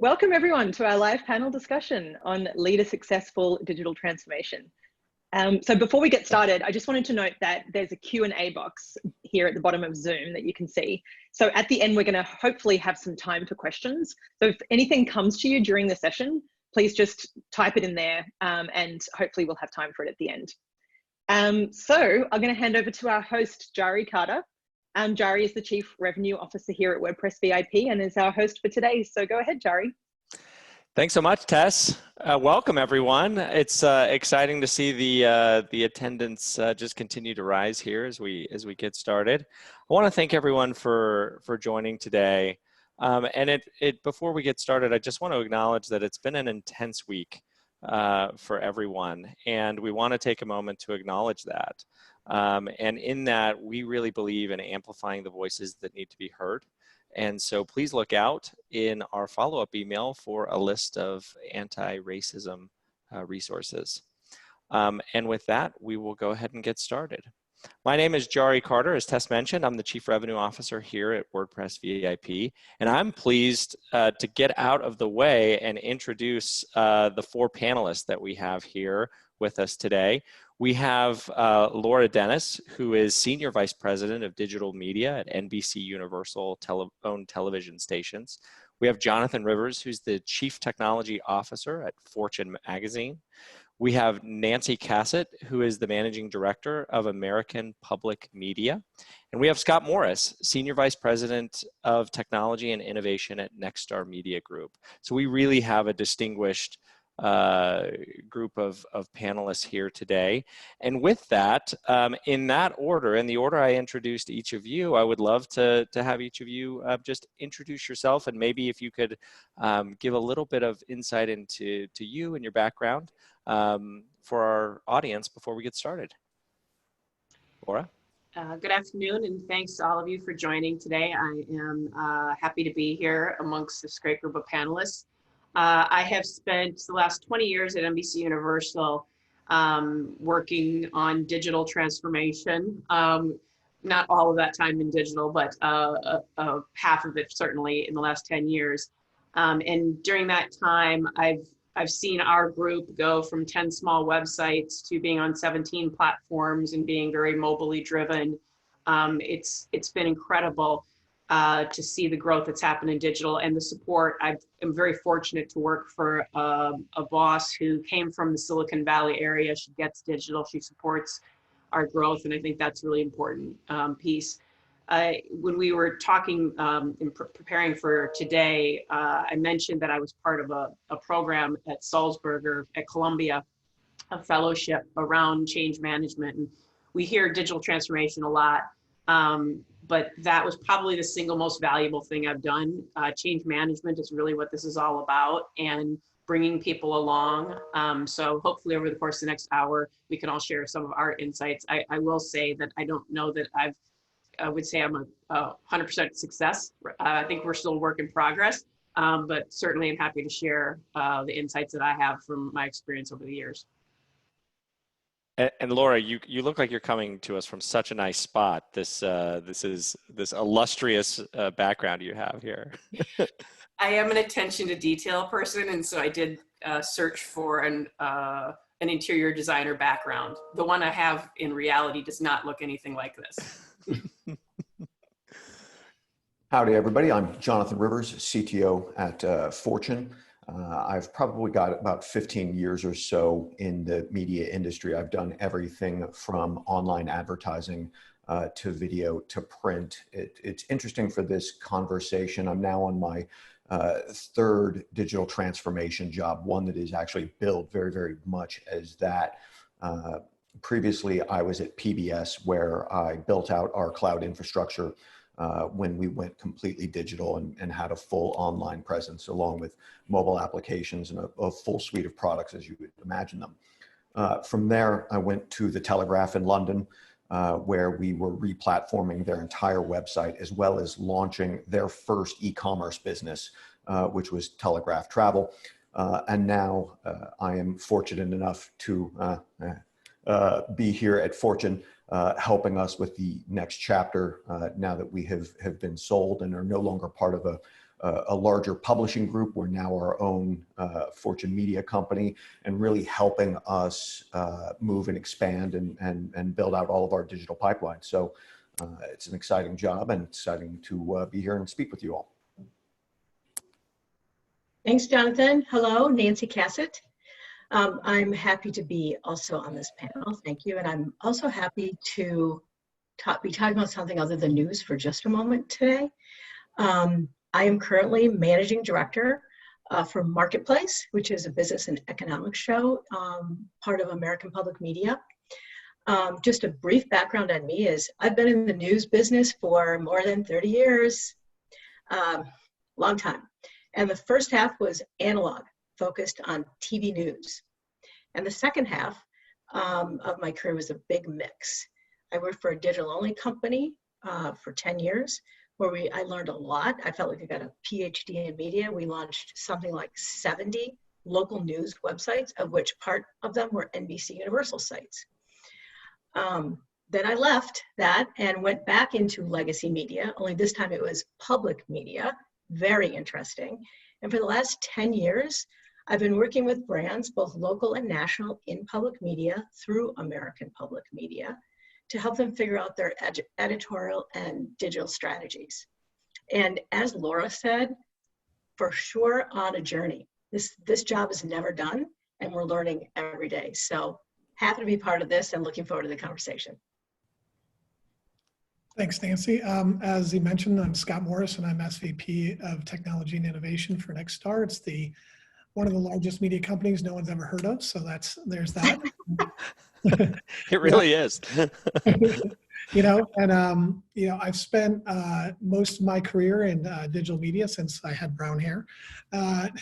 Welcome everyone to our live panel discussion on Lead a Successful Digital Transformation. So before we get started, I just wanted to note that there's a Q&A box here at the bottom of Zoom that you can see. So at the end, we're going to hopefully have some time for questions. So if anything comes to you during the session, please just type it in there and hopefully we'll have time for it at the end. So I'm going to hand over to our host, Jari Carter. Jari is the Chief Revenue Officer here at WordPress VIP and is our host for today. So go ahead, Jari. Thanks so much, Tess. Welcome, everyone. It's exciting to see the attendance just continue to rise here as we get started. I want to thank everyone for joining today. Before we get started, I just want to acknowledge that it's been an intense week for everyone, and we want to take a moment to acknowledge that. And in that, we really believe in amplifying the voices that need to be heard. And so please look out in our follow-up email for a list of anti-racism resources. And with that, we will go ahead and get started. My name is Jari Carter. As Tess mentioned, I'm the Chief Revenue Officer here at WordPress VIP. And I'm pleased to get out of the way and introduce the four panelists that we have here with us today. We have Laura Dennis, who is Senior Vice President of Digital Media at NBC Universal owned television stations. We have Jonathan Rivers, who's the Chief Technology Officer at Fortune Magazine. We have Nancy Cassett, who is the Managing Director of American Public Media. And we have Scott Morris, Senior Vice President of Technology and Innovation at Nexstar Media Group. So we really have a distinguished group of panelists here today. And with that, in that order, in the order I introduced each of you, I would love to have each of you just introduce yourself, and maybe if you could give a little bit of insight into you and your background for our audience before we get started. Laura? Good afternoon, and thanks to all of you for joining today. I am happy to be here amongst this great group of panelists. I have spent the last 20 years at NBC Universal working on digital transformation. Not all of that time in digital, but half of it certainly in the last 10 years. And during that time, I've seen our group go from 10 small websites to being on 17 platforms and being very mobilely driven. It's been incredible to see the growth that's happened in digital and the support. I'm very fortunate to work for a boss who came from the Silicon Valley area. She gets digital, she supports our growth, and I think that's a really important piece. When we were talking and preparing for today, I mentioned that I was part of a program at Salzburger at Columbia, a fellowship around change management. And we hear digital transformation a lot. But that was probably the single most valuable thing I've done. Change management is really what this is all about, and bringing people along. So hopefully over the course of the next hour, we can all share some of our insights. I will say that I don't know that I would say I'm a 100% success. I think we're still a work in progress, but certainly I'm happy to share the insights that I have from my experience over the years. And Laura, you look like you're coming to us from such a nice spot. This illustrious background you have here. I am an attention to detail person, and so I did search for an interior designer background. The one I have in reality does not look anything like this. Howdy, everybody. I'm Jonathan Rivers, CTO at Fortune. I've probably got about 15 years or so in the media industry. I've done everything from online advertising to video to print. It's interesting for this conversation. I'm now on my third digital transformation job, one that is actually billed very, very much as that. Previously, I was at PBS, where I built out our cloud infrastructure when we went completely digital and had a full online presence, along with mobile applications and a full suite of products as you would imagine them. From there, I went to the Telegraph in London, where we were replatforming their entire website, as well as launching their first e-commerce business, which was Telegraph Travel. And now I am fortunate enough to be here at Fortune, helping us with the next chapter now that we have been sold and are no longer part of a larger publishing group. We're now our own Fortune media company, and really helping us move and expand and build out all of our digital pipeline. So it's an exciting job, and exciting to be here and speak with you all. Thanks, Jonathan. Hello, Nancy Cassett. I'm happy to be also on this panel. Thank you. And I'm also happy to be talking about something other than news for just a moment today. I am currently managing director for Marketplace, which is a business and economics show, part of American Public Media. Just a brief background on me is I've been in the news business for more than 30 years, long time. And the first half was analog, focused on TV news. And the second half of my career was a big mix. I worked for a digital-only company for 10 years, where I learned a lot. I felt like I got a PhD in media. We launched something like 70 local news websites, of which part of them were NBC Universal sites. Then I left that and went back into legacy media, only this time it was public media, very interesting. And for the last 10 years, I've been working with brands, both local and national, in public media through American Public Media to help them figure out their editorial and digital strategies. And as Laura said, for sure on a journey. This job is never done, and we're learning every day. So happy to be part of this and looking forward to the conversation. Thanks, Nancy. As you mentioned, I'm Scott Morris, and I'm SVP of Technology and Innovation for Nexstar. It's one of the largest media companies no one's ever heard of, so there's that. It really is. I've spent most of my career in digital media since I had brown hair. I've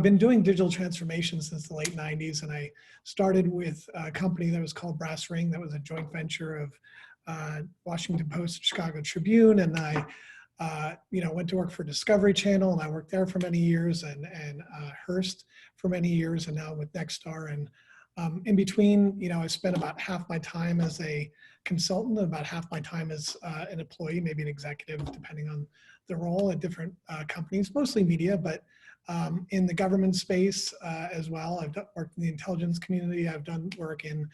been doing digital transformation since the late 90s, and I started with a company that was called Brass Ring, that was a joint venture of Washington Post, Chicago Tribune, and I went to work for Discovery Channel, and I worked there for many years, and Hearst for many years, and now with Nexstar. And in between, I spent about half my time as a consultant and about half my time as an employee, maybe an executive, depending on the role at different companies, mostly media, but in the government space as well. I've worked in the intelligence community. I've done work in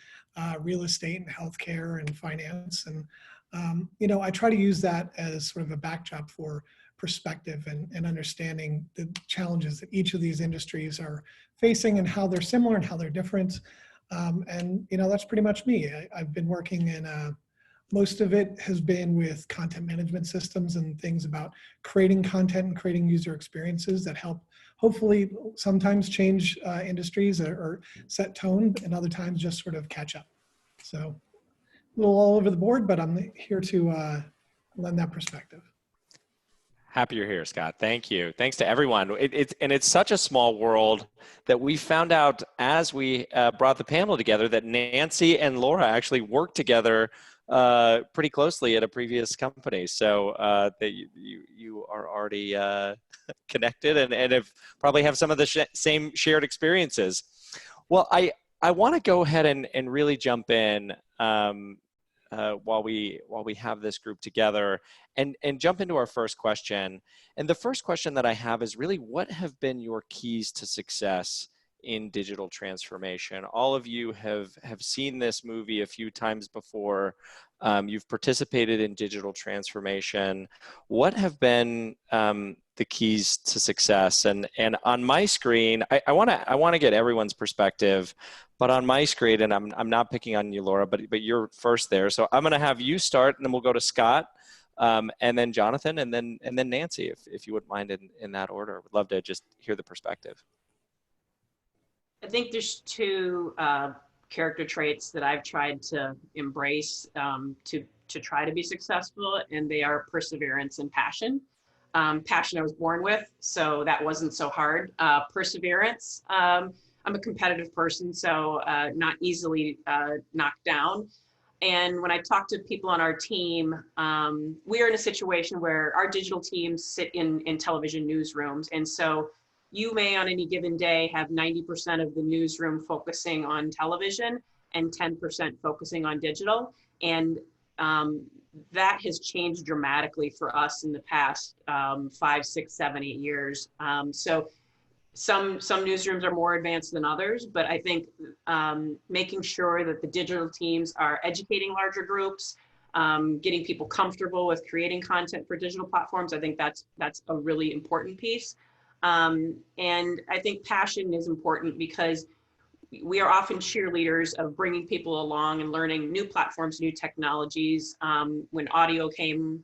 real estate and healthcare and finance. And, I try to use that as sort of a backdrop for perspective and understanding the challenges that each of these industries are facing and how they're similar and how they're different. That's pretty much me. I've been working in most of it has been with content management systems and things about creating content and creating user experiences that help hopefully sometimes change industries or set tone, and other times just sort of catch up. So a little all over the board, but I'm here to lend that perspective. Happy you're here, Scott. Thank you. Thanks to everyone. It's such a small world that we found out as we brought the panel together that Nancy and Laura actually worked together pretty closely at a previous company. So that you are already connected and probably have some of the same shared experiences. Well, I want to go ahead and really jump in while we have this group together and jump into our first question. And the first question that I have is really, what have been your keys to success in digital transformation? All of you have seen this movie a few times before. You've participated in digital transformation. What have been the keys to success? And on my screen, I want to get everyone's perspective. But on my screen, and I'm not picking on you, Laura, but you're first there. So I'm going to have you start, and then we'll go to Scott, and then Jonathan, and then Nancy, if you wouldn't mind in that order. Would love to just hear the perspective. I think there's two character traits that I've tried to embrace to try to be successful, and they are perseverance and passion. Passion I was born with, so that wasn't so hard. Perseverance, I'm a competitive person, so not easily knocked down. And when I talk to people on our team, we are in a situation where our digital teams sit in television newsrooms. And so you may on any given day have 90% of the newsroom focusing on television and 10% focusing on digital. And that has changed dramatically for us in the past 5, 6, 7, 8 years. So some newsrooms are more advanced than others, but I think making sure that the digital teams are educating larger groups, getting people comfortable with creating content for digital platforms, I think that's a really important piece. And I think passion is important because we are often cheerleaders of bringing people along and learning new platforms, new technologies. When audio came,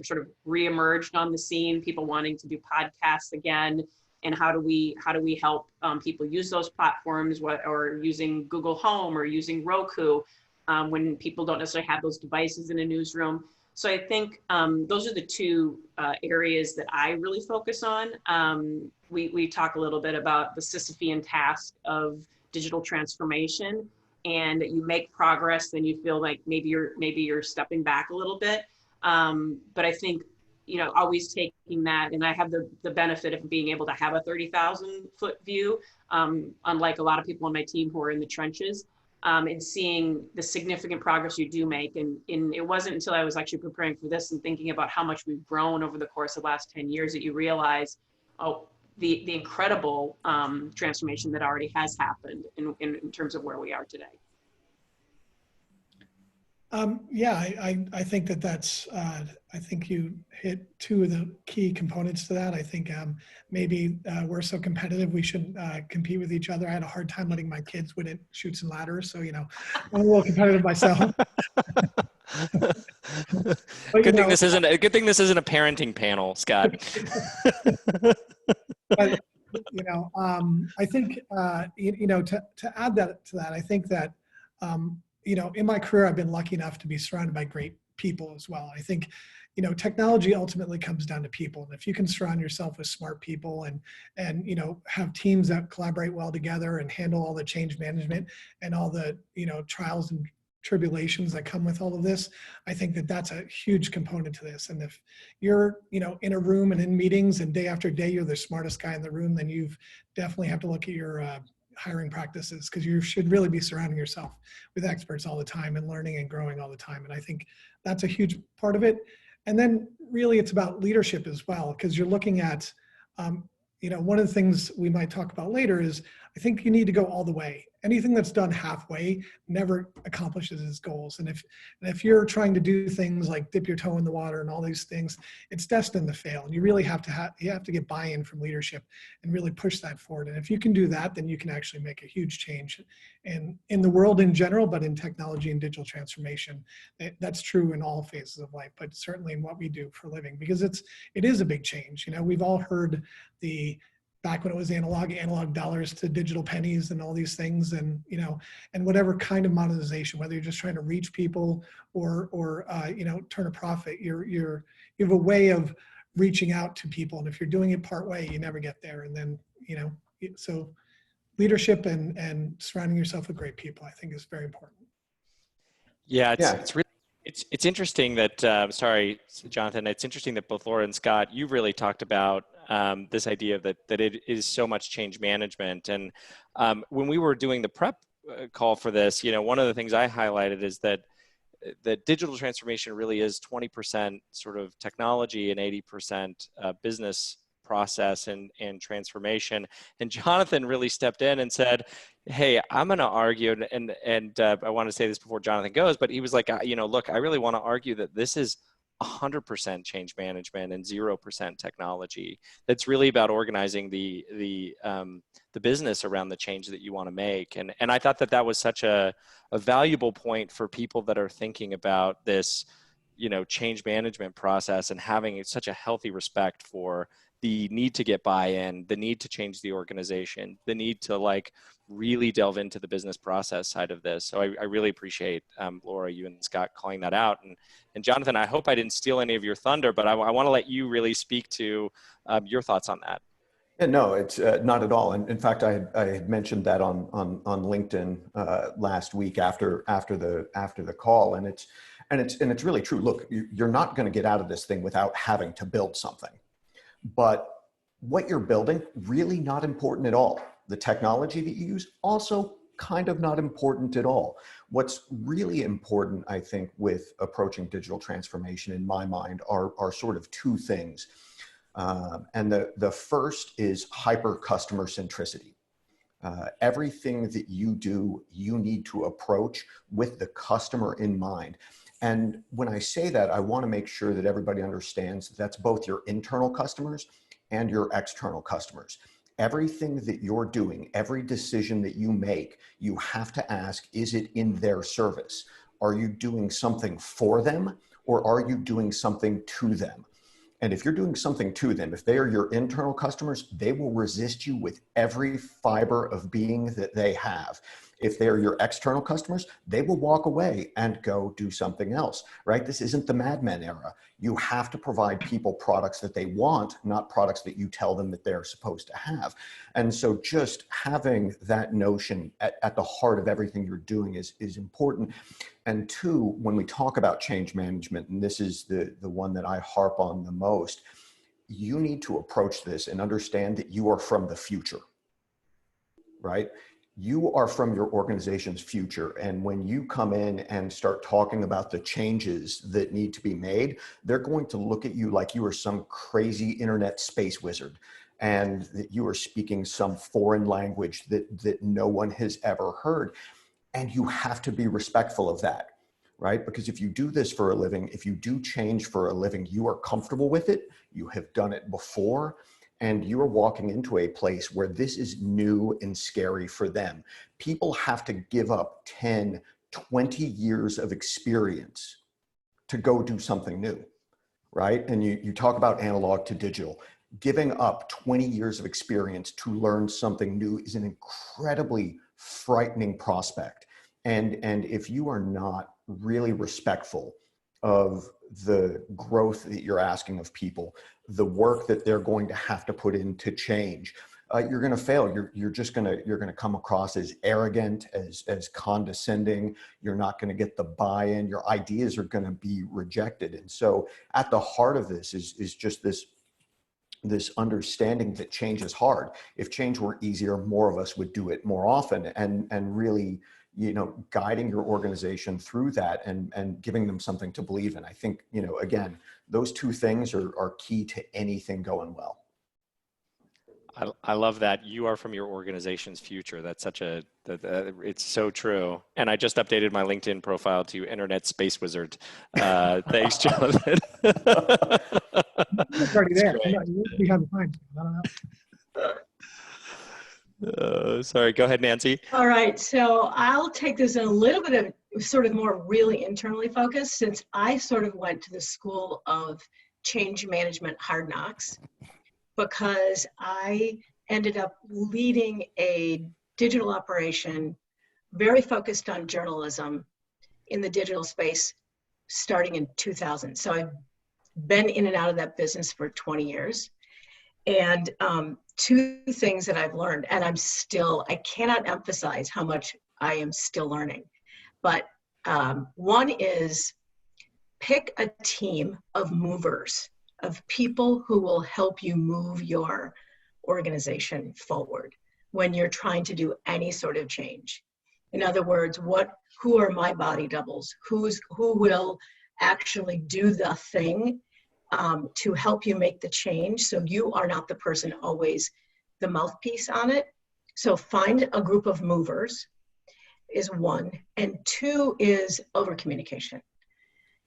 sort of reemerged on the scene, people wanting to do podcasts again, and how do we help people use those platforms, or using Google Home or using Roku, when people don't necessarily have those devices in a newsroom. So I think those are the two areas that I really focus on. We talk a little bit about the Sisyphean task of digital transformation, and you make progress, then you feel like maybe you're stepping back a little bit. But I think, always taking that, and I have the benefit of being able to have a 30,000 foot view, unlike a lot of people on my team who are in the trenches, and seeing the significant progress you do make. And it wasn't until I was actually preparing for this and thinking about how much we've grown over the course of the last 10 years that you realize, the incredible transformation that already has happened in terms of where we are today. Yeah, I think that's, I think you hit two of the key components to that. I think maybe we're so competitive, we shouldn't compete with each other. I had a hard time letting my kids win at Chutes and Ladders. So, I'm a little competitive myself. But, good thing this isn't a parenting panel, Scott. But, I think, to add that to that, I think that, in my career, I've been lucky enough to be surrounded by great people as well. I think, technology ultimately comes down to people. And if you can surround yourself with smart people and have teams that collaborate well together and handle all the change management and all the, trials and tribulations that come with all of this, I think that that's a huge component to this. And if you're, in a room and in meetings and day after day, you're the smartest guy in the room, then you've definitely have to look at your hiring practices, because you should really be surrounding yourself with experts all the time and learning and growing all the time. And I think that's a huge part of it. And then really it's about leadership as well, because you're looking at, one of the things we might talk about later is I think you need to go all the way. Anything that's done halfway never accomplishes its goals. And if you're trying to do things like dip your toe in the water and all these things, it's destined to fail. And you really have to get buy-in from leadership and really push that forward. And if you can do that, then you can actually make a huge change in the world in general, but in technology and digital transformation. That's true in all phases of life, but certainly in what we do for a living, because it is a big change. We've all heard back when it was analog dollars to digital pennies and all these things, and and whatever kind of monetization, whether you're just trying to reach people or turn a profit, you have a way of reaching out to people, and if you're doing it part way, you never get there. And then so leadership and surrounding yourself with great people, I think, is very important. Yeah, it's really. It's interesting that, sorry, Jonathan, it's interesting that both Laura and Scott, you really talked about this idea that it is so much change management. And when we were doing the prep call for this, one of the things I highlighted is that digital transformation really is 20% sort of technology and 80% business process and transformation. And Jonathan really stepped in and said, hey, I'm going to argue, and I want to say this before Jonathan goes, but he was like, look, I really want to argue that this is 100% change management and 0% technology. That's really about organizing the business around the change that you want to make. And I thought that was such a valuable point for people that are thinking about this, change management process and having such a healthy respect for the need to get buy-in, the need to change the organization, the need to really delve into the business process side of this. So I really appreciate, Laura, you and Scott calling that out. And Jonathan, I hope I didn't steal any of your thunder, but I want to let you really speak to your thoughts on that. Yeah, no, it's not at all. And in fact, I had mentioned that on LinkedIn last week after the call, and it's really true. Look, you're not going to get out of this thing without having to build something. But what you're building, really not important at all. The technology that you use, also kind of not important at all. What's really important, I think, with approaching digital transformation in my mind are sort of two things. And the first is hyper customer centricity. Everything that you do, you need to approach with the customer in mind. And when I say that, I want to make sure that everybody understands that that's both your internal customers and your external customers. Everything that you're doing, every decision that you make, you have to ask, is it in their service? Are you doing something for them, or are you doing something to them? And if you're doing something to them, if they are your internal customers, they will resist you with every fiber of being that they have. If they are your external customers, they will walk away and go do something else, right? This isn't the Mad Men era. You have to provide people products that they want, not products that you tell them that they're supposed to have. And so just having that notion at the heart of everything you're doing is important. And two, when we talk about change management, and this is the one that I harp on the most, you need to approach this and understand that you are from the future, right? You are from your organization's future. And when you come in and start talking about the changes that need to be made, they're going to look at you like you are some crazy internet space wizard and that you are speaking some foreign language that no one has ever heard. And you have to be respectful of that, right? Because if you do this for a living, if you do change for a living, you are comfortable with it, you have done it before, and you're walking into a place where this is new and scary for them. People have to give up 10, 20 years of experience to go do something new, right? And you talk about analog to digital. Giving up 20 years of experience to learn something new is an incredibly frightening prospect. And if you are not really respectful of the growth that you're asking of people, the work that they're going to have to put in to change, you're going to fail. You're going to come across as arrogant, as condescending. You're not going to get the buy-in. Your ideas are going to be rejected. And so at the heart of this is just this understanding that change is hard. If change were easier, more of us would do it more often, and really, guiding your organization through that and giving them something to believe in. I think, again, those two things are key to anything going well. I love that. You are from your organization's future. That's it's so true. And I just updated my LinkedIn profile to Internet Space Wizard. Thanks, Jonathan. It's already there. You're behind the times. I don't know. Sorry, go ahead, Nancy. All right, so I'll take this in a little bit of sort of more really internally focused, since I sort of went to the school of change management hard knocks, because I ended up leading a digital operation very focused on journalism in the digital space starting in 2000. So I've been in and out of that business for 20 years. And two things that I've learned, and I cannot emphasize how much I am still learning. But one is pick a team of movers, of people who will help you move your organization forward when you're trying to do any sort of change. In other words, who are my body doubles? Who will actually do the thing to help you make the change, so you are not the person always the mouthpiece on it. So find a group of movers is one, and two is over communication.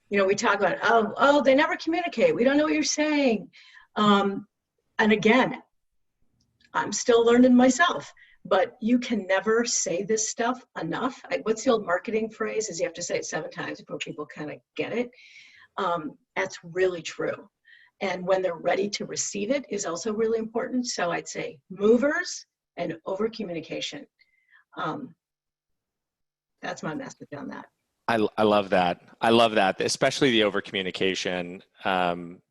We talk about, oh, they never communicate. We don't know what you're saying. And again, I'm still learning myself, but you can never say this stuff enough. What's the old marketing phrase? Is you have to say it 7 times before people kind of get it. That's really true. And when they're ready to receive it is also really important. So I'd say movers and over communication. That's my message on that. I love that. I love that, especially the over communication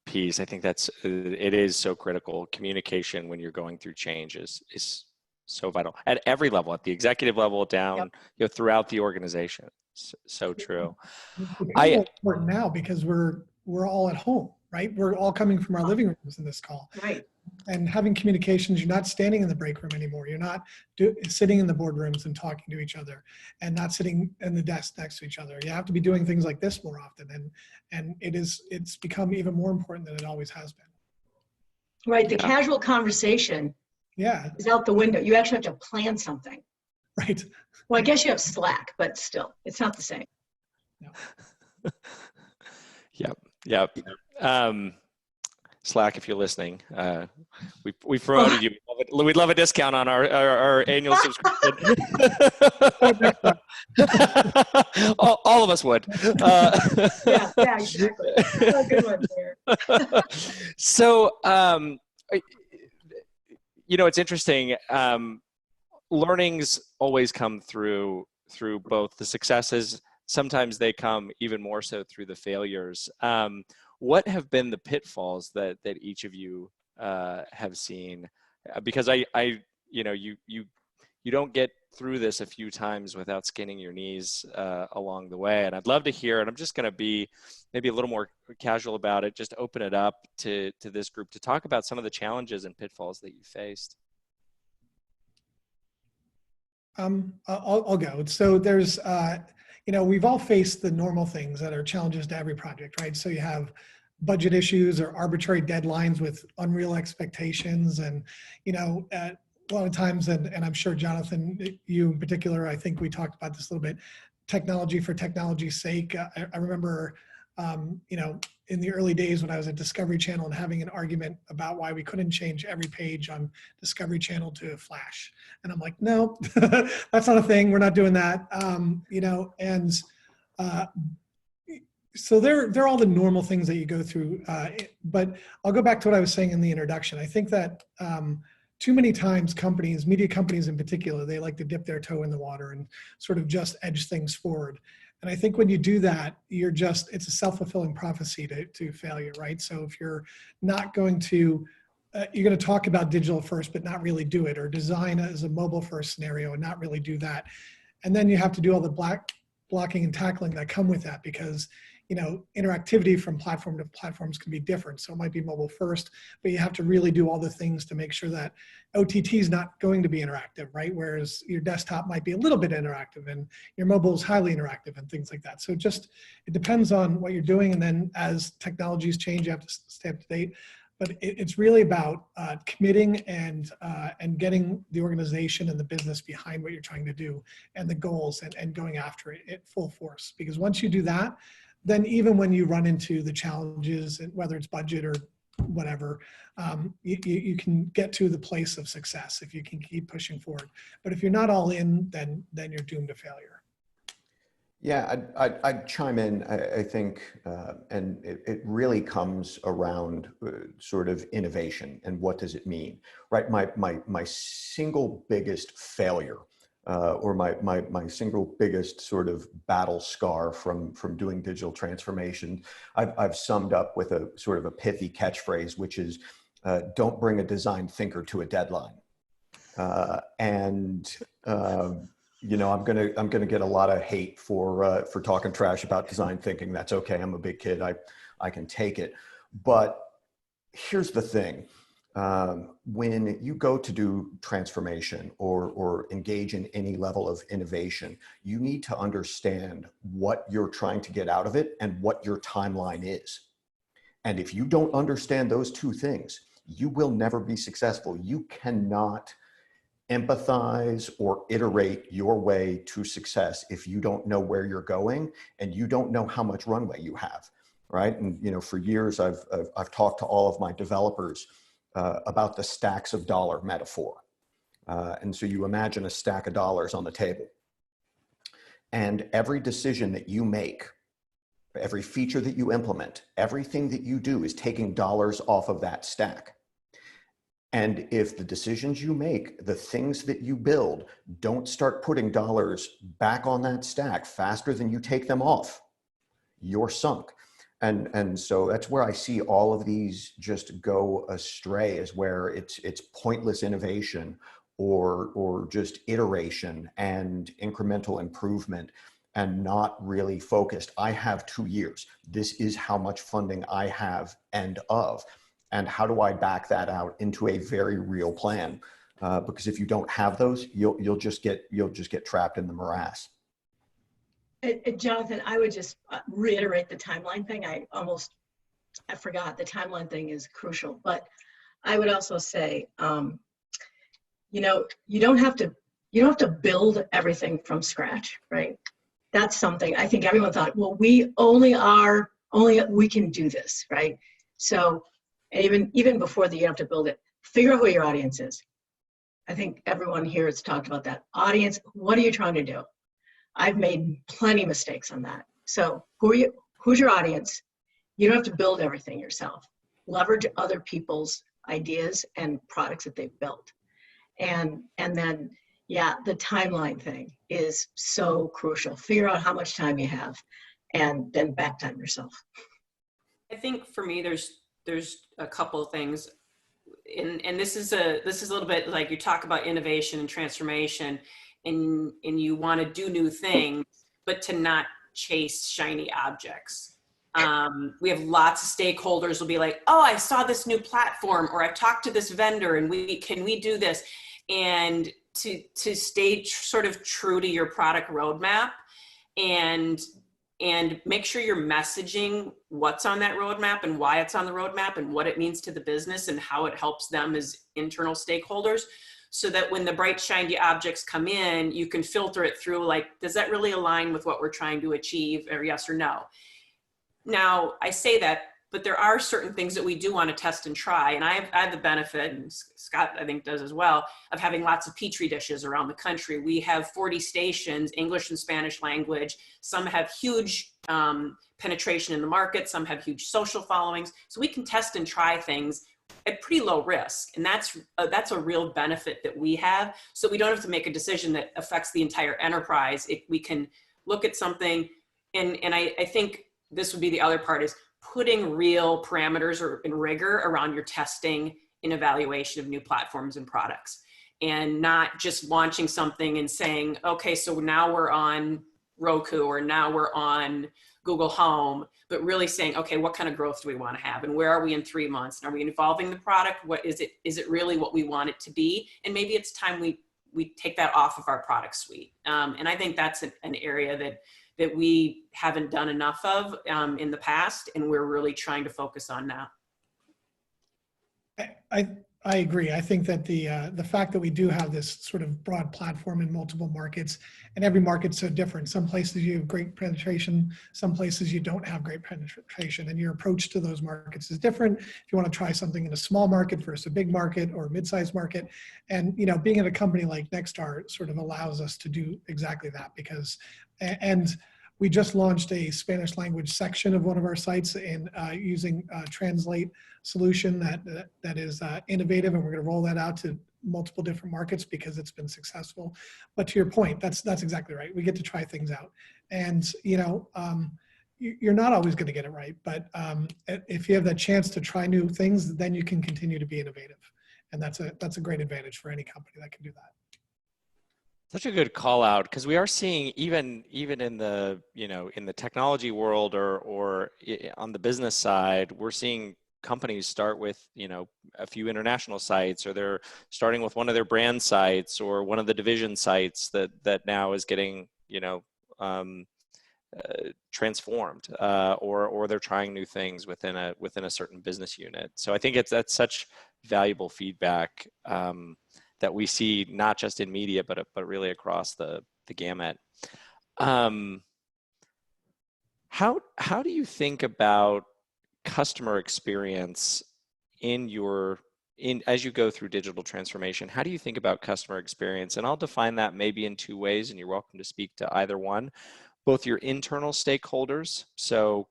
piece. I think it is so critical. Communication when you're going through change is so vital at every level, at the executive level, down, throughout the organization. So true. It's important now because we're all at home. right? We're all coming from our living rooms in this call. Right. And having communications, you're not standing in the break room anymore. You're not sitting in the boardrooms and talking to each other, and not sitting in the desk next to each other. You have to be doing things like this more often, and it's become even more important than it always has been. Right. The casual conversation is out the window. You actually have to plan something. Right. Well, I guess you have Slack, but still, it's not the same. No. Yep. Slack, if you're listening, we promoted you. We'd love a discount on our annual subscription. all of us would. Yeah, exactly. Oh, good one there. So, it's interesting. Learnings always come through both the successes. Sometimes they come even more so through the failures. What have been the pitfalls that each of you have seen? Because you don't get through this a few times without skinning your knees along the way. And I'd love to hear, and I'm just going to be maybe a little more casual about it, just open it up to this group to talk about some of the challenges and pitfalls that you faced. I'll go. So there's, we've all faced the normal things that are challenges to every project, right? So you have budget issues or arbitrary deadlines with unreal expectations. And, a lot of times, and I'm sure Jonathan, you in particular, I think we talked about this a little bit, technology for technology's sake. I remember, in the early days when I was at Discovery Channel and having an argument about why we couldn't change every page on Discovery Channel to Flash. And I'm like, no, that's not a thing. We're not doing that. So they're all the normal things that you go through. But I'll go back to what I was saying in the introduction. I think that too many times companies, media companies in particular, they like to dip their toe in the water and sort of just edge things forward. And I think when you do that, it's a self-fulfilling prophecy to failure, right? So if you're not going to, you're going to talk about digital first, but not really do it, or design as a mobile first scenario and not really do that. And then you have to do all the blocking and tackling that come with that, because interactivity from platform to platforms can be different. So it might be mobile first, but you have to really do all the things to make sure that OTT is not going to be interactive, right? Whereas your desktop might be a little bit interactive and your mobile is highly interactive and things like that. So it depends on what you're doing. And then as technologies change, you have to stay up to date. But it's really about committing and getting the organization and the business behind what you're trying to do and the goals and going after it at full force. Because once you do that, then even when you run into the challenges, whether it's budget or whatever, you can get to the place of success if you can keep pushing forward. But if you're not all in, then you're doomed to failure. Yeah, I'd chime in. I think, and it really comes around sort of innovation and what does it mean, right? My single biggest failure, or my single biggest sort of battle scar from doing digital transformation, I've summed up with a sort of a pithy catchphrase, which is, don't bring a design thinker to a deadline. I'm gonna get a lot of hate for talking trash about design thinking. That's okay. I'm a big kid. I can take it. But here's the thing. When you go to do transformation or engage in any level of innovation, you need to understand what you're trying to get out of it and what your timeline is. And if you don't understand those two things, you will never be successful. You cannot empathize or iterate your way to success if you don't know where you're going and you don't know how much runway you have, right? And for years I've talked to all of my developers about the stacks of dollar metaphor. And so you imagine a stack of dollars on the table. And every decision that you make, every feature that you implement, everything that you do is taking dollars off of that stack. And if the decisions you make, the things that you build, don't start putting dollars back on that stack faster than you take them off, you're sunk. And so that's where I see all of these just go astray, is where it's pointless innovation or just iteration and incremental improvement and not really focused. I have 2 years. This is how much funding I have and of. And how do I back that out into a very real plan? Because if you don't have those, you'll just get trapped in the morass. Jonathan, I would just reiterate the timeline thing. I forgot the timeline thing is crucial, but I would also say, you know, you don't have to build everything from scratch, right? That's something I think everyone thought, well, we we can do this, right? So, and even before you have to build it, figure out who your audience is. I think everyone here has talked about that. Audience, what are you trying to do? I've made plenty of mistakes on that. So who's your audience? You don't have to build everything yourself. Leverage other people's ideas and products that they've built. And then, yeah, the timeline thing is so crucial. Figure out how much time you have and then back time yourself. I think for me, there's a couple of things. And this is a little bit like you talk about innovation and transformation, and you want to do new things, but to not chase shiny objects. We have lots of stakeholders will be like, oh, I saw this new platform, or I talked to this vendor and can we do this? And to stay sort of true to your product roadmap and make sure you're messaging what's on that roadmap and why it's on the roadmap and what it means to the business and how it helps them as internal stakeholders, so that when the bright shiny objects come in, you can filter it through, like, does that really align with what we're trying to achieve, or yes or no? Now, I say that, but there are certain things that we do want to test and try. And I have the benefit, and Scott, I think, does as well, of having lots of Petri dishes around the country. We have 40 stations, English and Spanish language. Some have huge penetration in the market. Some have huge social followings. So we can test and try things at pretty low risk. And that's a real benefit that we have. So we don't have to make a decision that affects the entire enterprise. We can look at something, and I think this would be the other part, is putting real parameters and rigor around your testing and evaluation of new platforms and products, and not just launching something and saying, okay, so now we're on Roku, or now we're on Google Home, but really saying, okay, what kind of growth do we want to have? And where are we in 3 months? And are we evolving the product? What is it? Is it really what we want it to be? And maybe it's time we take that off of our product suite. And I think that's an area that we haven't done enough of in the past, and we're really trying to focus on now. I agree. I think that the fact that we do have this sort of broad platform in multiple markets, and every market's so different. Some places you have great penetration, some places you don't have great penetration, and your approach to those markets is different. If you want to try something in a small market versus a big market or a mid-sized market, and being at a company like Nexstar sort of allows us to do exactly that, because we just launched a Spanish language section of one of our sites in using a translate solution that is innovative, and we're going to roll that out to multiple different markets because it's been successful. But to your point, that's exactly right. We get to try things out, and you're not always going to get it right, but if you have that chance to try new things, then you can continue to be innovative, and that's a great advantage for any company that can do that. Such a good call out, because we are seeing even in the in the technology world or on the business side, we're seeing companies start with a few international sites, or they're starting with one of their brand sites or one of the division sites that now is getting transformed, or they're trying new things within a certain business unit. So I think that's such valuable feedback that we see not just in media, but really across the gamut. How do you think about customer experience as you go through digital transformation? How do you think about customer experience? And I'll define that maybe in two ways, and you're welcome to speak to either one. Both your internal stakeholders, so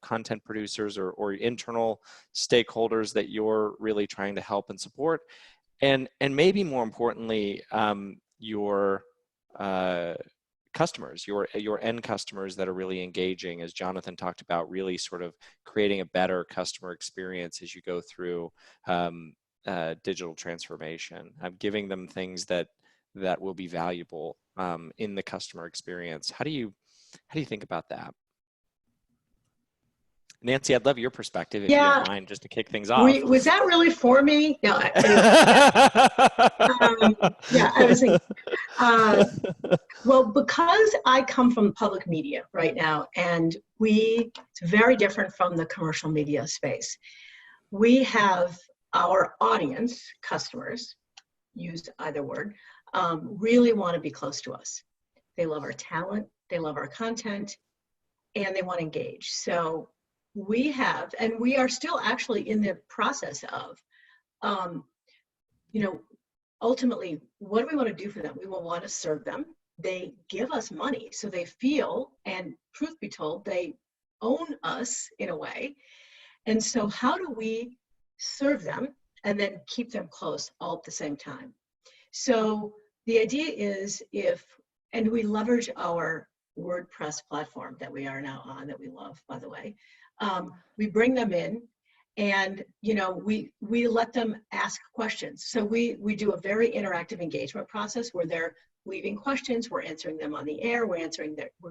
content producers or internal stakeholders that you're really trying to help and support, and maybe more importantly, your customers, your end customers that are really engaging, as Jonathan talked about, really sort of creating a better customer experience as you go through digital transformation. Giving them things that will be valuable in the customer experience. How do you How do you think about that? Nancy, I'd love your perspective if you Yeah. don't mind, just to kick things off. Was that really for me? No, yeah, I was thinking, well, because I come from public media right now, and it's very different from the commercial media space. We have our audience, customers, use either word, really want to be close to us. They love our talent, they love our content, and they want to engage. So we have, and we are still actually in the process of, ultimately, what do we want to do for them? We will want to serve them. They give us money, so they feel, and truth be told, they own us in a way. And so how do we serve them and then keep them close all at the same time? So the idea is and we leverage our WordPress platform that we are now on, that we love, by the way. We bring them in, and we let them ask questions. So we do a very interactive engagement process where they're leaving questions, we're answering them on the air, we're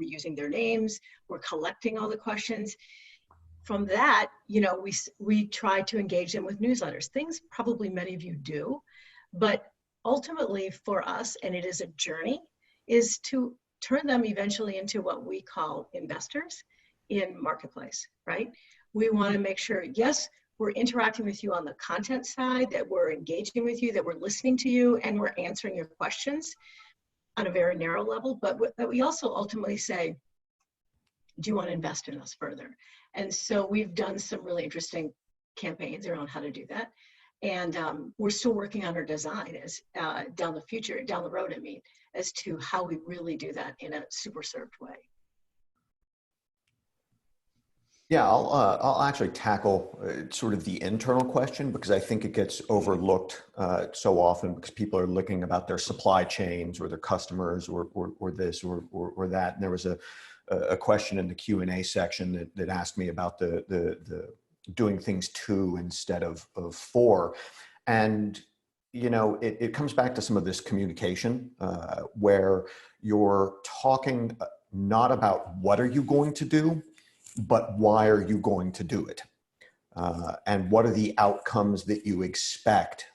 using their names, we're collecting all the questions. From that, we try to engage them with newsletters, things probably many of you do, but ultimately for us, and it is a journey, is to turn them eventually into what we call investors in marketplace, right? We want to make sure, yes, we're interacting with you on the content side, that we're engaging with you, that we're listening to you, and we're answering your questions on a very narrow level, but we also ultimately say, do you want to invest in us further? And so we've done some really interesting campaigns around how to do that. And we're still working on our design down the road, as to how we really do that in a super served way. Yeah, I'll actually tackle sort of the internal question, because I think it gets overlooked so often, because people are looking about their supply chains or their customers or this or that. And there was a question in the Q&A section that asked me about the doing things to instead of for. And it comes back to some of this communication where you're talking not about what are you going to do, but why are you going to do it? And what are the outcomes that you expect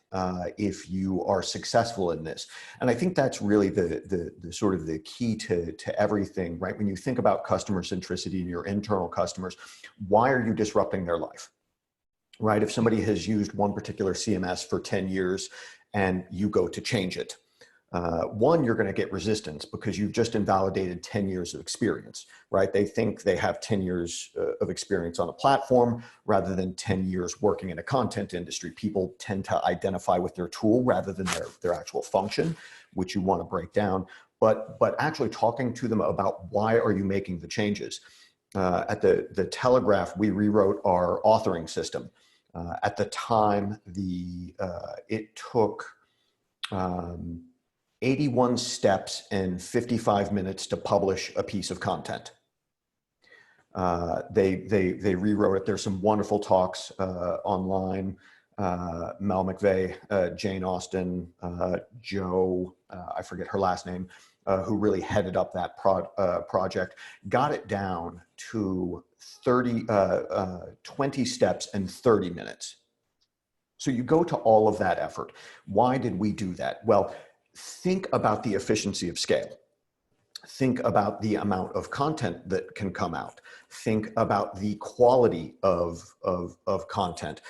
if you are successful in this? And I think that's really the sort of the key to everything, right? When you think about customer centricity in your internal customers, why are you disrupting their life, right? If somebody has used one particular CMS for 10 years and you go to change it, one, you're going to get resistance because you've just invalidated 10 years of experience, right? They think they have 10 years of experience on a platform rather than 10 years working in a content industry. People tend to identify with their tool rather than their actual function, which you want to break down. But actually talking to them about why are you making the changes. At the Telegraph, we rewrote our authoring system. At the time, it took 81 steps and 55 minutes to publish a piece of content. They rewrote it. There's some wonderful talks online. Mel McVeigh, Jane Austen, Joe, I forget her last name, who really headed up that project, got it down to 20 steps and 30 minutes. So you go to all of that effort. Why did we do that? Well, think about the efficiency of scale. Think about the amount of content that can come out. Think about the quality of content.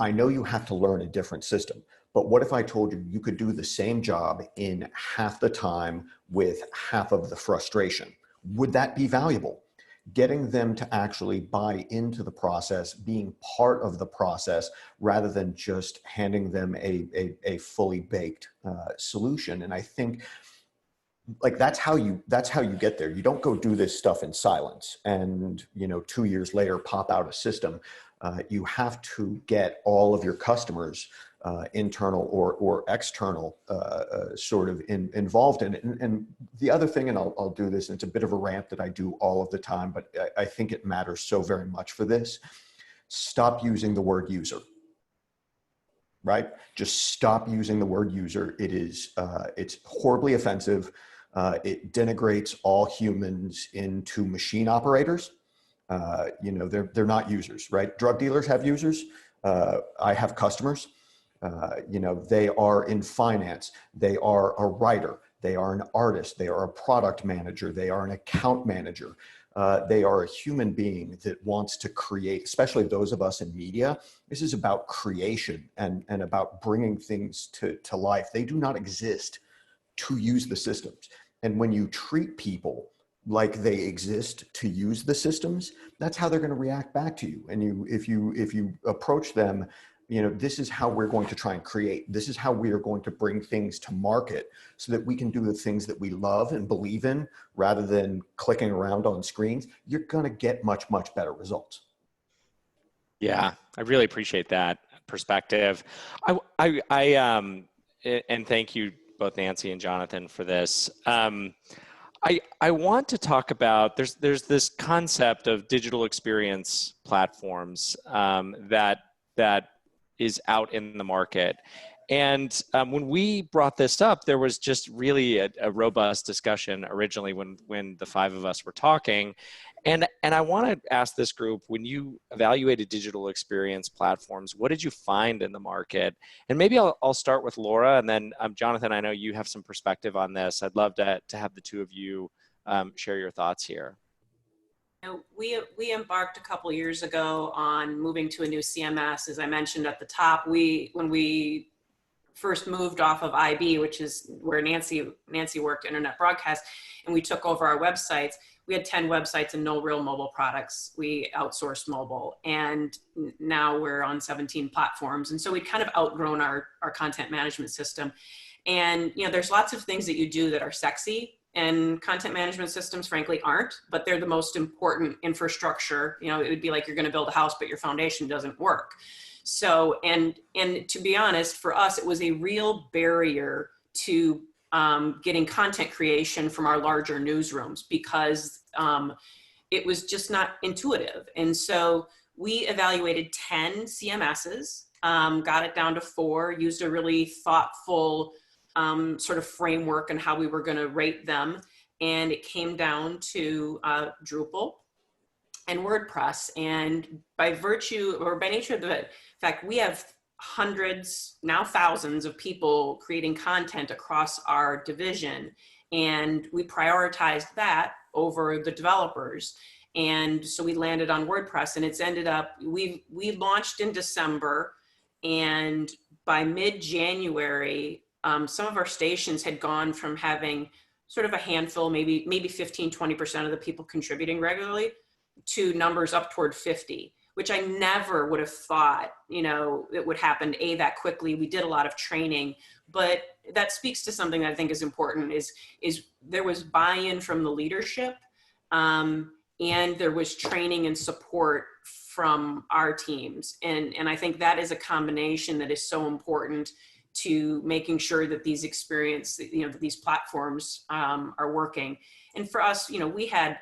I know you have to learn a different system, but what if I told you you could do the same job in half the time with half of the frustration? Would that be valuable? Getting them to actually buy into the process, being part of the process, rather than just handing them a fully baked solution. And I think that's how you get there. You don't go do this stuff in silence and 2 years later pop out a system. You have to get all of your customers, internal or external, sort of involved in it. And the other thing, and I'll do this, and it's a bit of a rant that I do all of the time, but I think it matters so very much for this. Stop using the word user, right? Just stop using the word user. It's horribly offensive. It denigrates all humans into machine operators. They're not users, right? Drug dealers have users. I have customers. They are in finance. They are a writer. They are an artist. They are a product manager. They are an account manager. They are a human being that wants to create, especially those of us in media. This is about creation and about bringing things to life. They do not exist to use the systems. And when you treat people like they exist to use the systems, that's how they're going to react back to you. And if you approach them, this is how we're going to try and create. This is how we are going to bring things to market so that we can do the things that we love and believe in rather than clicking around on screens. You're going to get much, much better results. Yeah, I really appreciate that perspective. And thank you both Nancy and Jonathan for this. I want to talk about, there's this concept of digital experience platforms that is out in the market. And when we brought this up, there was just really a robust discussion originally when the five of us were talking. And I want to ask this group, when you evaluated digital experience platforms, what did you find in the market? And maybe I'll start with Laura, and then Jonathan, I know you have some perspective on this. I'd love to have the two of you share your thoughts here. We embarked a couple years ago on moving to a new CMS. As I mentioned at the top, when we first moved off of IB, which is where Nancy worked, internet broadcast, and we took over our websites. We had 10 websites and no real mobile products. We outsourced mobile, and now we're on 17 platforms. And so we kind of outgrown our content management system. And there's lots of things that you do that are sexy, and content management systems, frankly, aren't, but they're the most important infrastructure. It would be like you're going to build a house, but your foundation doesn't work. So, and to be honest, for us, it was a real barrier to getting content creation from our larger newsrooms because it was just not intuitive. And so we evaluated 10 CMSs, got it down to 4, used a really thoughtful sort of framework on how we were going to rate them. And it came down to Drupal and WordPress. And by virtue or by nature of the fact, we have hundreds, now thousands of people creating content across our division. And we prioritized that over the developers. And so we landed on WordPress, and it's ended up, we launched in December, and by mid-January, some of our stations had gone from having sort of a handful, maybe 15, 20% of the people contributing regularly, to numbers up toward 50, which I never would have thought, it would happen that quickly. We did a lot of training, but that speaks to something that I think is important is there was buy-in from the leadership, and there was training and support from our teams. And I think that is a combination that is so important to making sure that these that these platforms are working. And for us, we had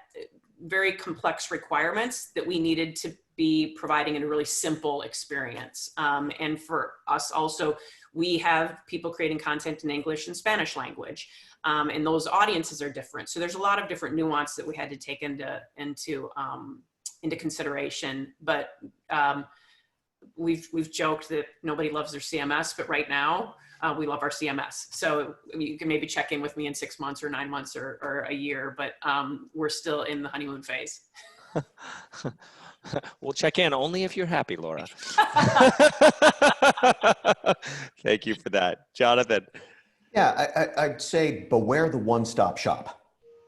very complex requirements that we needed to be providing in a really simple experience. And for us also, we have people creating content in English and Spanish language, and those audiences are different. So there's a lot of different nuance that we had to take into consideration. But we've joked that nobody loves their CMS, but right now we love our CMS. So you can maybe check in with me in 6 months or 9 months or a year, but we're still in the honeymoon phase. We'll check in only if you're happy, Laura. Thank you for that. Jonathan. Yeah, I'd say beware the one-stop shop,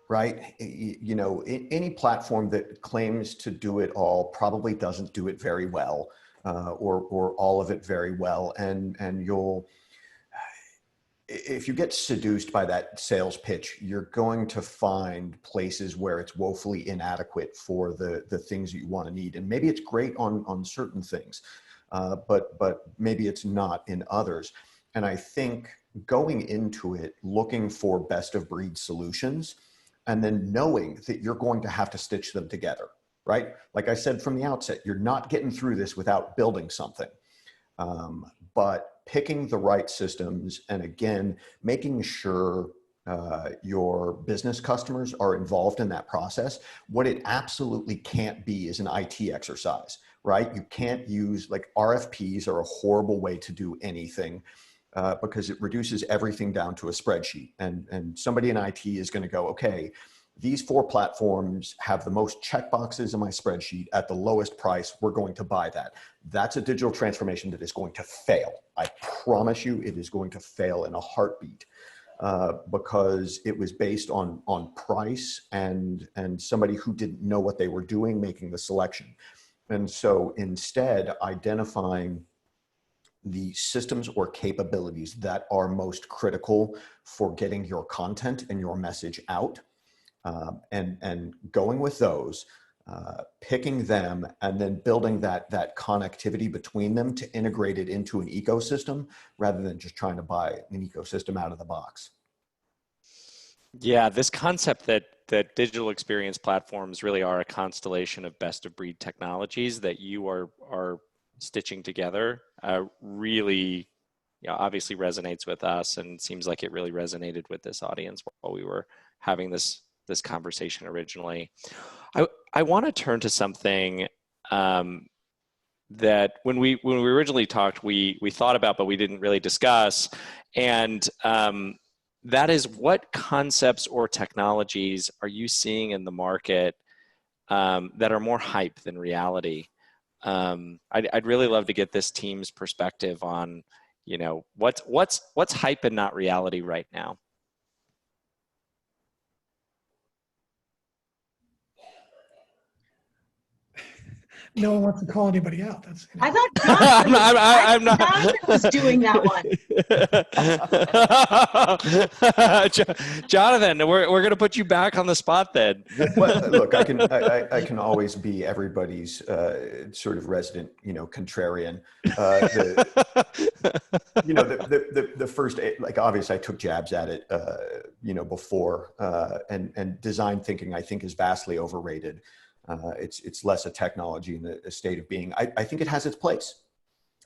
right? Any platform that claims to do it all probably doesn't do it very well, or all of it very well. And if you get seduced by that sales pitch, you're going to find places where it's woefully inadequate for the things that you want to need. And maybe it's great on certain things, but maybe it's not in others. And I think going into it, looking for best of breed solutions, and then knowing that you're going to have to stitch them together, right? Like I said from the outset, you're not getting through this without building something. But picking the right systems, and again, making sure your business customers are involved in that process. What it absolutely can't be is an IT exercise, right? You can't use, like, RFPs are a horrible way to do anything because it reduces everything down to a spreadsheet. And somebody in IT is going to go, okay, these 4 platforms have the most checkboxes in my spreadsheet at the lowest price. We're going to buy that. That's a digital transformation that is going to fail. I promise you it is going to fail in a heartbeat because it was based on price and somebody who didn't know what they were doing making the selection. And so instead, identifying the systems or capabilities that are most critical for getting your content and your message out, and going with those, picking them, and then building that connectivity between them to integrate it into an ecosystem rather than just trying to buy an ecosystem out of the box. Yeah, this concept that digital experience platforms really are a constellation of best of breed technologies that you are stitching together really, obviously resonates with us, and seems like it really resonated with this audience while we were having this conversation originally. I want to turn to something that when we originally talked, we thought about, but we didn't really discuss, and that is, what concepts or technologies are you seeing in the market that are more hype than reality? I'd really love to get this team's perspective on, what's hype and not reality right now. No one wants to call anybody out. That's, I thought Jonathan, I'm not. Jonathan was doing that one. Jonathan, we're going to put you back on the spot then. Well, look, I can always be everybody's sort of resident, contrarian. The first, like, obviously I took jabs at it, before, and design thinking, I think, is vastly overrated. It's less a technology and a state of being. I think it has its place.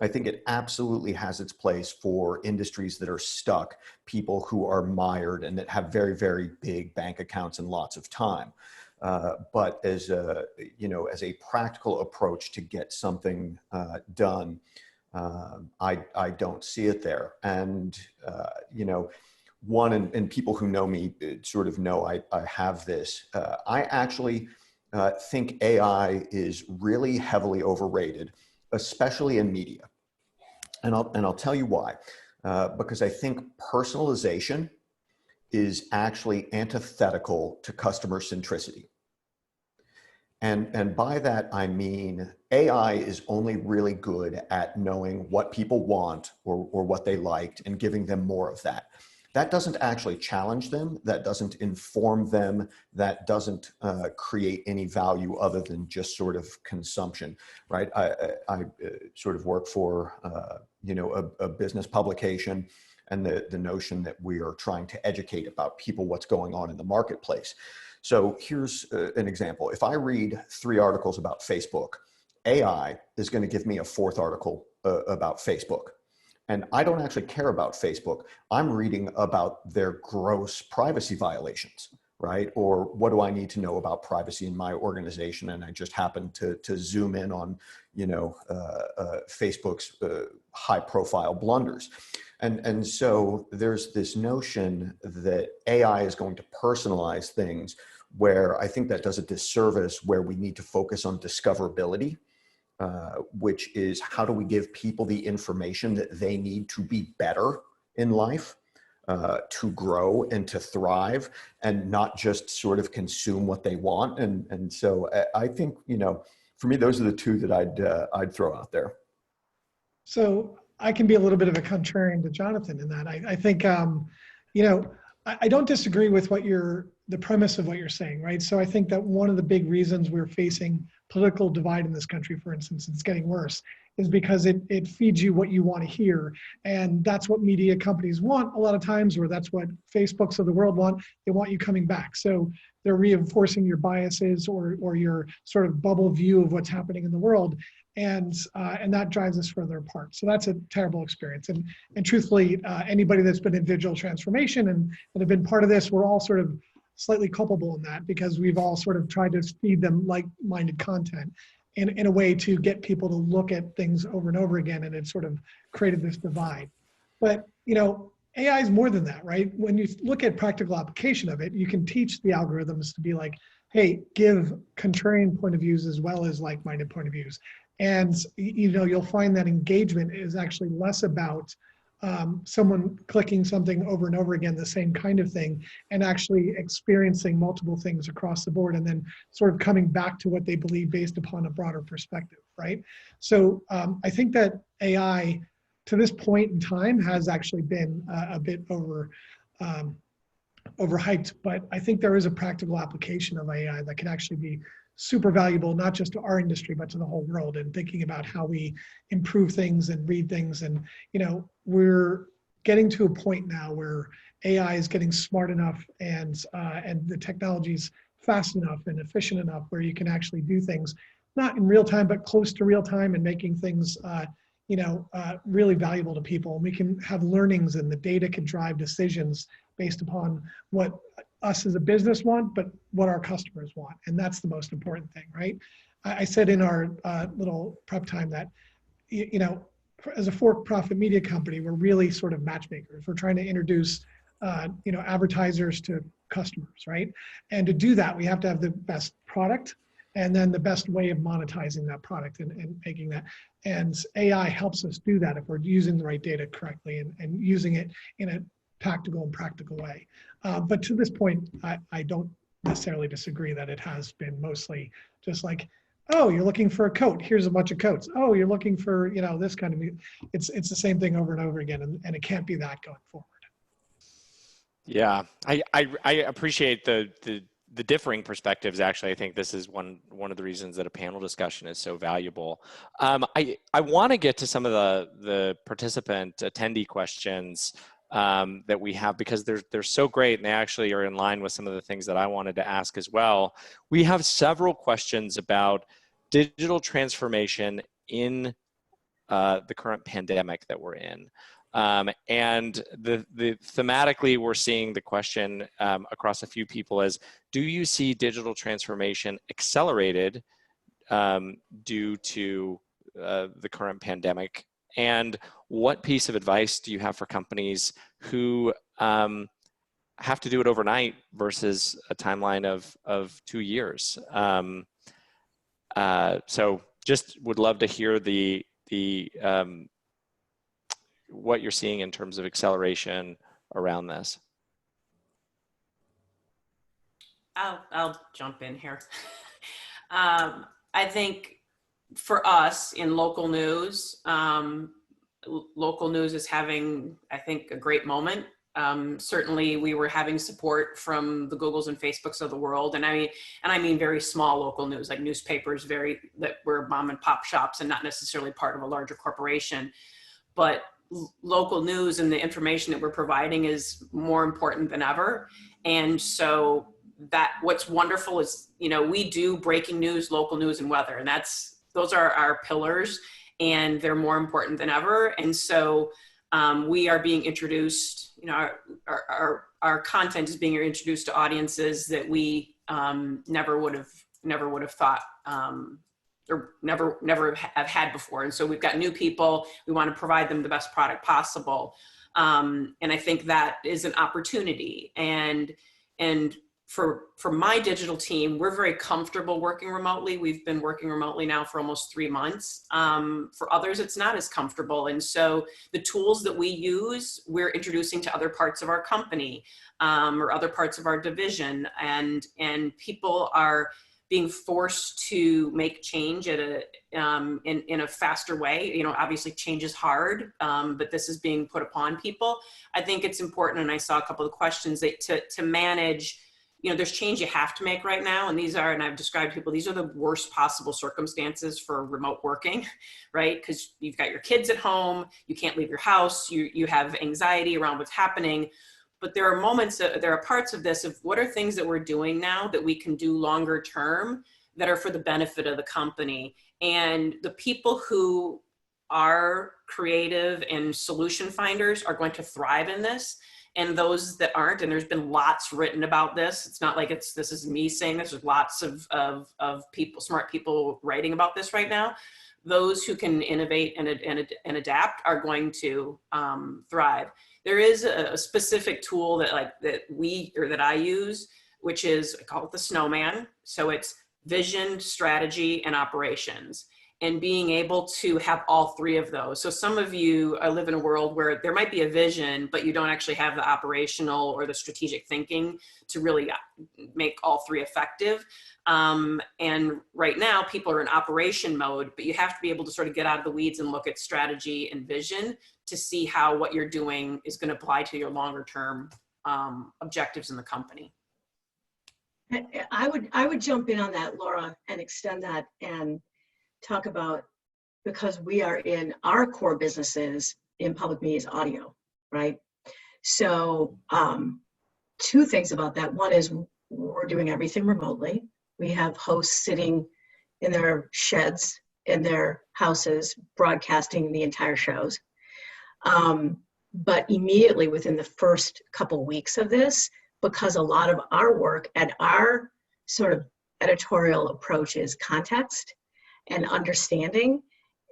I think it absolutely has its place for industries that are stuck, people who are mired and that have very, very big bank accounts and lots of time. But as a practical approach to get something done, I don't see it there. And, and people who know me sort of know I have this. I actually think AI is really heavily overrated, especially in media. And I'll tell you why. Because I think personalization is actually antithetical to customer centricity. And by that, I mean, AI is only really good at knowing what people want or what they liked and giving them more of that. That doesn't actually challenge them. That doesn't inform them. That doesn't create any value other than just sort of consumption, right? I sort of work for, a business publication, and the notion that we are trying to educate about people, what's going on in the marketplace. So here's an example. If I read 3 articles about Facebook, AI is going to give me a 4th article about Facebook. And I don't actually care about Facebook. I'm reading about their gross privacy violations, right? Or what do I need to know about privacy in my organization? And I just happen to zoom in on, Facebook's high profile blunders. And so there's this notion that AI is going to personalize things, where I think that does a disservice, where we need to focus on discoverability. Which is, how do we give people the information that they need to be better in life, to grow and to thrive, and not just sort of consume what they want. And so I think, for me, those are the 2 that I'd throw out there. So I can be a little bit of a contrarian to Jonathan in that. I think, I don't disagree with the premise of what you're saying, right? So I think that one of the big reasons we're facing political divide in this country, for instance, it's getting worse, is because it feeds you what you want to hear. And that's what media companies want a lot of times, or that's what Facebooks of the world want. They want you coming back. So they're reinforcing your biases or your sort of bubble view of what's happening in the world. and that drives us further apart. So that's a terrible experience. And truthfully, anybody that's been in digital transformation and have been part of this, we're all sort of slightly culpable in that, because we've all sort of tried to feed them like-minded content in a way to get people to look at things over and over again, and it sort of created this divide. But AI is more than that, right? When you look at practical application of it, you can teach the algorithms to be like, hey, give contrarian point of views as well as like-minded point of views. And you'll find that engagement is actually less about someone clicking something over and over again, the same kind of thing, and actually experiencing multiple things across the board, and then sort of coming back to what they believe based upon a broader perspective, right? So I think that AI, to this point in time, has actually been a bit overhyped, but I think there is a practical application of AI that can actually be super valuable, not just to our industry, but to the whole world, and thinking about how we improve things and read things. And, we're getting to a point now where AI is getting smart enough and the technology's fast enough and efficient enough where you can actually do things, not in real time, but close to real time, and making things, really valuable to people. And we can have learnings, and the data can drive decisions based upon what us as a business want, but what our customers want. And that's the most important thing, right? I said in our little prep time that, as a for-profit media company, we're really sort of matchmakers. We're trying to introduce, advertisers to customers, right? And to do that, we have to have the best product, and then the best way of monetizing that product and making that. And AI helps us do that if we're using the right data correctly and using it in a tactical and practical way. But to this point, I don't necessarily disagree that it has been mostly just like, oh, you're looking for a coat, here's a bunch of coats. Oh, you're looking for, this kind of, it's the same thing over and over again, and it can't be that going forward. Yeah, I appreciate the differing perspectives. Actually, I think this is one of the reasons that a panel discussion is so valuable. I want to get to some of the participant attendee questions that we have, because they're so great, and they actually are in line with some of the things that I wanted to ask as well. We have several questions about digital transformation in the current pandemic that we're in. And the thematically, we're seeing the question across a few people as, do you see digital transformation accelerated due to the current pandemic? And what piece of advice do you have for companies who have to do it overnight versus a timeline of 2 years? So just would love to hear the what you're seeing in terms of acceleration around this. I'll jump in here. I think for us in local news is having, I think, a great moment. Certainly we were having support from the Googles and Facebooks of the world. And I mean very small local news, like newspapers, that were mom and pop shops and not necessarily part of a larger corporation. But local news and the information that we're providing is more important than ever. And so what's wonderful is, we do breaking news, local news, and weather, and those are our pillars, and they're more important than ever. And so we are being introduced, our content is being introduced to audiences that we never would have thought or never have had before. And so we've got new people, we want to provide them the best product possible. And I think that is an opportunity. And for my digital team, we're very comfortable working remotely. We've been working remotely now for almost 3 months. For others, it's not as comfortable. And so the tools that we use, we're introducing to other parts of our company or other parts of our division. And people are being forced to make change in a faster way. Obviously change is hard, but this is being put upon people. I think it's important, and I saw a couple of questions that to manage, there's change you have to make right now. And I've described people, these are the worst possible circumstances for remote working, right? Because you've got your kids at home, you can't leave your house, you have anxiety around what's happening. But there are parts of this of what are things that we're doing now that we can do longer term that are for the benefit of the company. And the people who are creative and solution finders are going to thrive in this. And those that aren't, and there's been lots written about this. It's not like this is me saying this. There's lots of people, smart people writing about this right now. Those who can innovate and adapt are going to thrive. There is a specific tool that I use, which is, I call it the snowman. So it's vision, strategy, and operations, and being able to have all three of those. So some of you live in a world where there might be a vision, but you don't actually have the operational or the strategic thinking to really make all three effective. And right now people are in operation mode, but you have to be able to sort of get out of the weeds and look at strategy and vision to see how what you're doing is going to apply to your longer term objectives in the company. I would jump in on that, Laura, and extend that and talk about, because we are in our core businesses in public media is audio, right? So two things about that. One is we're doing everything remotely. We have hosts sitting in their sheds, in their houses, broadcasting the entire shows. But immediately within the first couple weeks of this, because a lot of our work and our sort of editorial approach is context and understanding,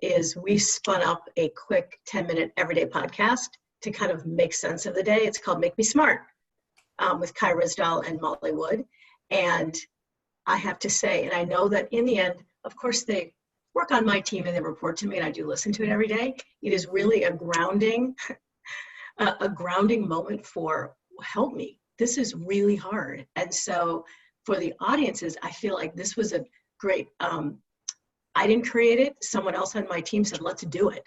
is we spun up a quick 10-minute everyday podcast to kind of make sense of the day. It's called Make Me Smart, with Kai Risdal and Molly Wood. And I have to say, and I know that in the end, of course, they work on my team and they report to me, and I do listen to it every day. It is really a grounding moment for, help me. This is really hard. And so for the audiences, I feel like this was a great, I didn't create it. Someone else on my team said, let's do it.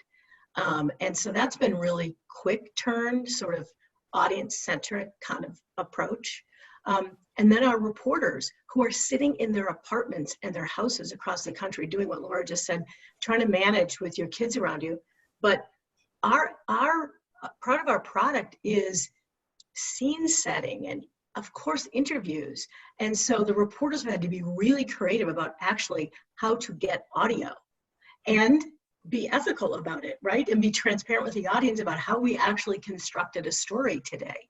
And so that's been really quick turn, sort of audience-centric kind of approach. And then our reporters who are sitting in their apartments and their houses across the country doing what Laura just said, trying to manage with your kids around you. But our part of our product is scene setting and, of course, interviews. And so the reporters have had to be really creative about actually how to get audio and be ethical about it, right? And be transparent with the audience about how we actually constructed a story today.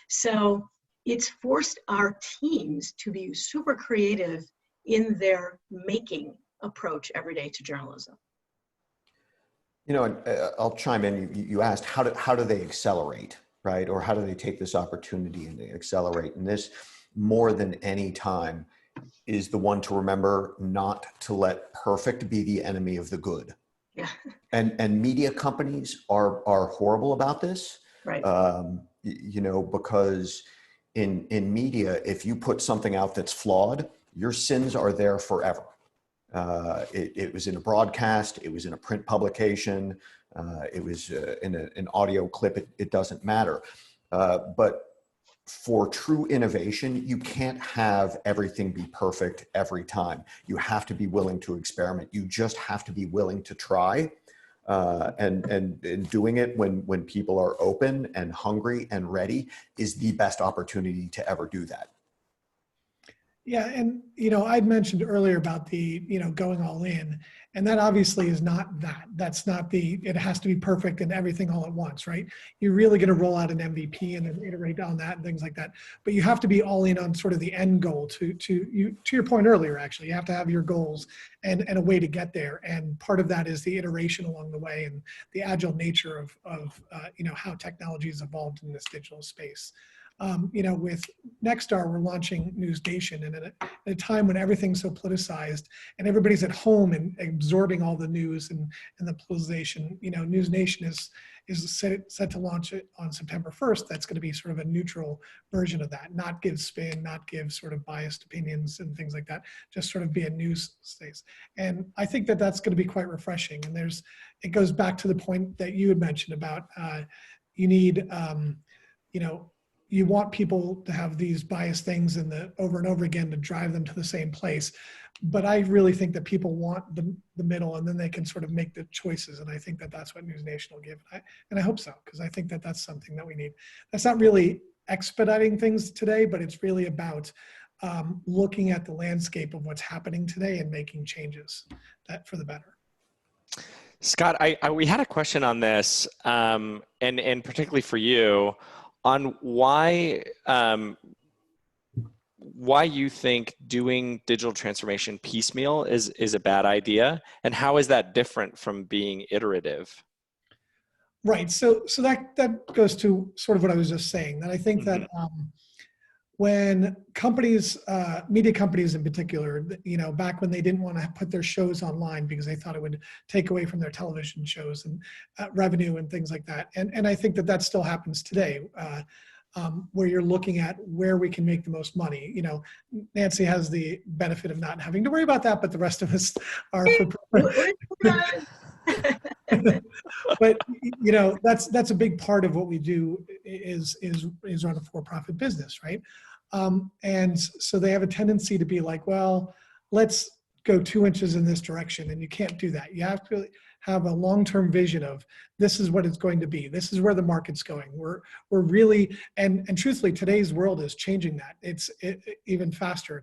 So it's forced our teams to be super creative in their making approach every day to journalism. You know, I'll chime in. You asked, how do they accelerate, right? Or how do they take this opportunity and accelerate? And this, more than any time, is the one to remember not to let perfect be the enemy of the good. Yeah. And media companies are horrible about this. Right. You know, because in media, if you put something out that's flawed, your sins are there forever. It was in a broadcast, it was in a print publication, it was in an audio clip, it doesn't matter. But for true innovation, you can't have everything be perfect every time. You have to be willing to experiment. You just have to be willing to try. And doing it when people are open and hungry and ready is the best opportunity to ever do that. Yeah, and you know, I'd mentioned earlier about the, you know, going all in, and that obviously is not that. That's not the, it has to be perfect and everything all at once, right? You're really going to roll out an MVP and then iterate on that and things like that. But you have to be all in on sort of the end goal. To your point earlier, actually, you have to have your goals and a way to get there. And part of that is the iteration along the way and the agile nature of you know, how technology has evolved in this digital space. You know, with Nexstar, we're launching News Nation, and at a time when everything's so politicized and everybody's at home and absorbing all the news and the politicization, you know, News Nation is set to launch it on September 1st. That's going to be sort of a neutral version of that, not give spin, not give sort of biased opinions and things like that, just sort of be a news space. And I think that that's going to be quite refreshing. And it goes back to the point that you had mentioned about you need, you know, you want people to have these biased things over and over again to drive them to the same place. But I really think that people want the middle, and then they can sort of make the choices. And I think that that's what News Nation will give. And I hope so, because I think that that's something that we need. That's not really expediting things today, but it's really about looking at the landscape of what's happening today and making changes that for the better. Scott, we had a question on this, and particularly for you, on why you think doing digital transformation piecemeal is a bad idea, and how is that different from being iterative? Right. So that goes to sort of what I was just saying, that I think that when companies, media companies in particular, back when they didn't want to put their shows online because they thought it would take away from their television shows and revenue and things like that. And I think that still happens today, where you're looking at where we can make the most money. Nancy has the benefit of not having to worry about that, but the rest of us are but that's a big part of what we do is run a for-profit business, right? And so they have a tendency to be like, well, let's go 2 inches in this direction, and you can't do that. You have to have a long-term vision of this is what it's going to be. This is where the market's going. We're really, and truthfully, today's world is changing that. It's even faster.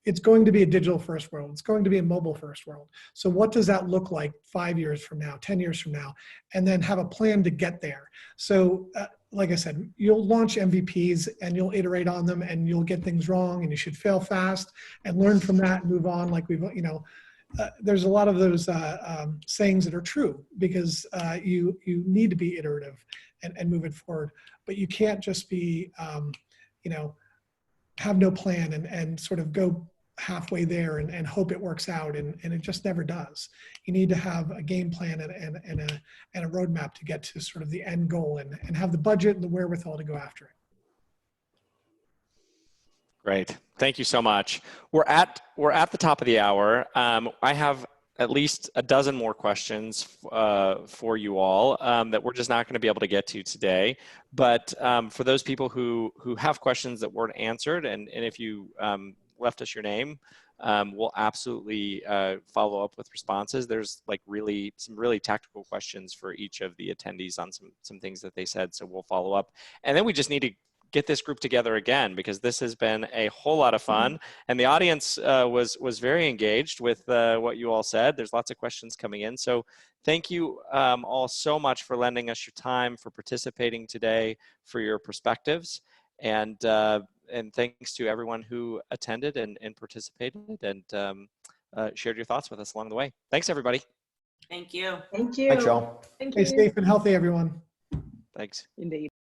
It's going to be a digital first world. It's going to be a mobile first world. So what does that look like 5 years from now, 10 years from now, and then have a plan to get there. So like I said, you'll launch MVPs and you'll iterate on them and you'll get things wrong, and you should fail fast and learn from that and move on. Like there's a lot of those sayings that are true, because you need to be iterative and move it forward, but you can't just be, have no plan and sort of go halfway there and hope it works out, and it just never does. You need to have a game plan and a roadmap to get to sort of the end goal, and have the budget and the wherewithal to go after it. Great, thank you so much. We're at the top of the hour. I have at least a dozen more questions for you all that we're just not going to be able to get to today. But for those people who have questions that weren't answered, and if you left us your name, we'll absolutely follow up with responses. There's like some really tactical questions for each of the attendees on some things that they said, so we'll follow up. And then we just need to get this group together again, because this has been a whole lot of fun, and the audience was very engaged with what you all said. There's lots of questions coming in, so thank you all so much for lending us your time, for participating today, for your perspectives, and thanks to everyone who attended and participated and shared your thoughts with us along the way. Thanks, everybody. Thank you. Thank you. Thanks, y'all. Thank Stay you. safe and healthy, everyone. Thanks. Indeed.